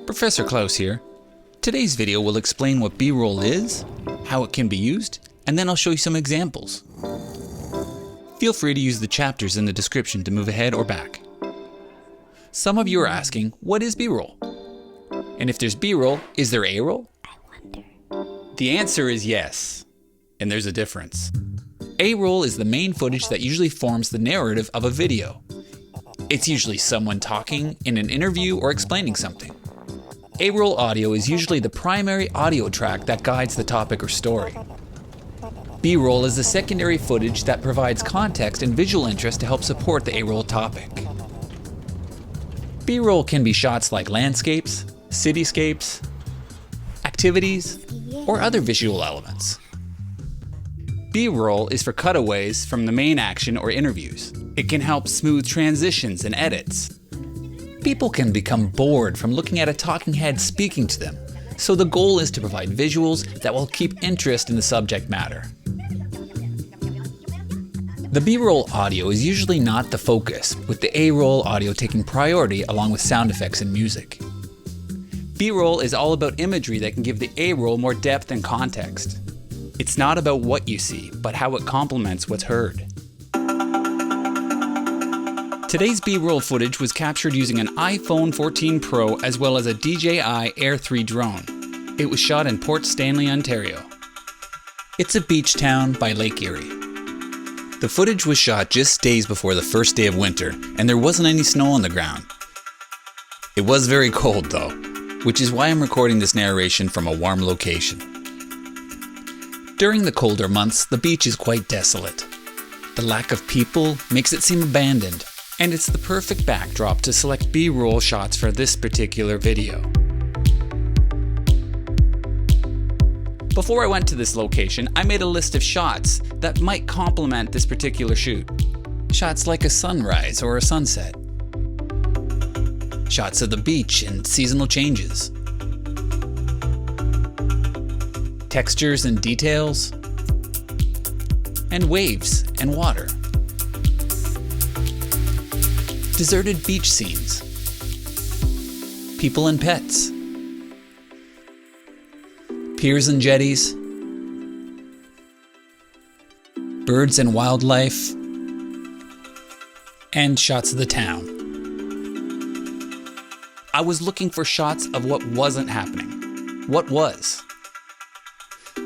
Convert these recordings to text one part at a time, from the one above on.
Professor Klaus here. Today's video will explain what B-roll is, how it can be used, and then I'll show you some examples. Feel free to use the chapters in the description to move ahead or back. Some of you are asking, what is B-roll? And if there's B-roll, is there A-roll? I wonder. The answer is yes, and there's a difference. A-roll is the main footage that usually forms the narrative of a video. It's usually someone talking in an interview or explaining something. A-roll audio is usually the primary audio track that guides the topic or story. B-roll is the secondary footage that provides context and visual interest to help support the A-roll topic. B-roll can be shots like landscapes, cityscapes, activities, or other visual elements. B-roll is for cutaways from the main action or interviews. It can help smooth transitions and edits. People can become bored from looking at a talking head speaking to them, so the goal is to provide visuals that will keep interest in the subject matter. The B-roll audio is usually not the focus, with the A-roll audio taking priority along with sound effects and music. B-roll is all about imagery that can give the A-roll more depth and context. It's not about what you see, but how it complements what's heard. Today's B-roll footage was captured using an iPhone 14 Pro as well as a DJI Air 3 drone. It was shot in Port Stanley, Ontario. It's a beach town by Lake Erie. The footage was shot just days before the first day of winter, and there wasn't any snow on the ground. It was very cold though, which is why I'm recording this narration from a warm location. During the colder months, the beach is quite desolate. The lack of people makes it seem abandoned, and it's the perfect backdrop to select B-roll shots for this particular video. Before I went to this location, I made a list of shots that might complement this particular shoot. Shots like a sunrise or a sunset. Shots of the beach and seasonal changes. Textures and details. And waves and water. Deserted beach scenes. People and pets. Piers and jetties. Birds and wildlife. And shots of the town. I was looking for shots of what wasn't happening. What was?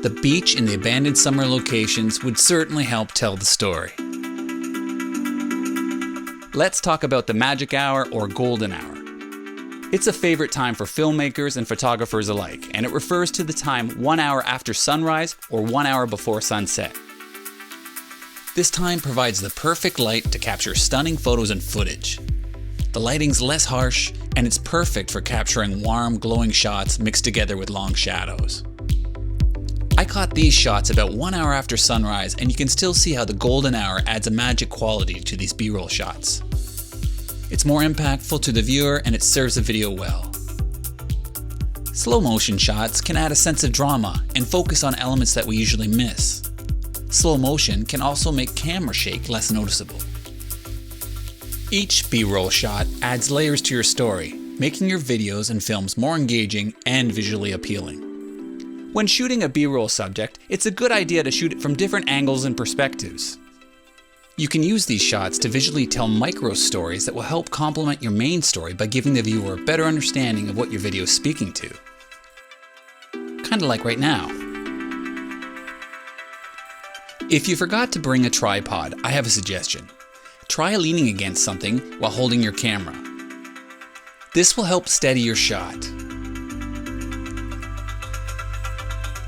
The beach and the abandoned summer locations would certainly help tell the story. Let's talk about the magic hour or golden hour. It's a favorite time for filmmakers and photographers alike, and it refers to the time 1 hour after sunrise or 1 hour before sunset. This time provides the perfect light to capture stunning photos and footage. The lighting's less harsh, and it's perfect for capturing warm, glowing shots mixed together with long shadows. I caught these shots about 1 hour after sunrise, and you can still see how the golden hour adds a magic quality to these B-roll shots. It's more impactful to the viewer and it serves the video well. Slow motion shots can add a sense of drama and focus on elements that we usually miss. Slow motion can also make camera shake less noticeable. Each B-roll shot adds layers to your story, making your videos and films more engaging and visually appealing. When shooting a B-roll subject, it's a good idea to shoot it from different angles and perspectives. You can use these shots to visually tell micro stories that will help complement your main story by giving the viewer a better understanding of what your video is speaking to. Kinda like right now. If you forgot to bring a tripod, I have a suggestion. Try leaning against something while holding your camera. This will help steady your shot.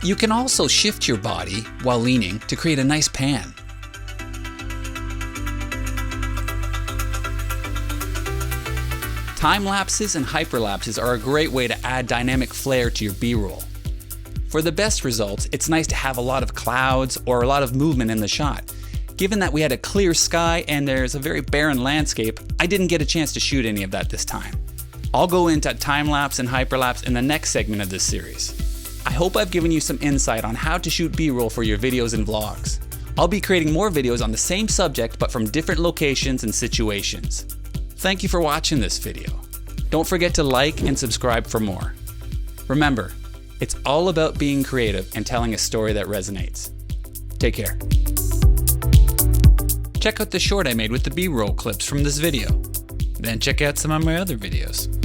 You can also shift your body while leaning to create a nice pan. Time lapses and hyperlapses are a great way to add dynamic flair to your B-roll. For the best results, it's nice to have a lot of clouds or a lot of movement in the shot. Given that we had a clear sky and there's a very barren landscape, I didn't get a chance to shoot any of that this time. I'll go into time lapse and hyperlapse in the next segment of this series. I hope I've given you some insight on how to shoot B-roll for your videos and vlogs. I'll be creating more videos on the same subject but from different locations and situations. Thank you for watching this video. Don't forget to like and subscribe for more. Remember, it's all about being creative and telling a story that resonates. Take care. Check out the short I made with the B-roll clips from this video. Then check out some of my other videos.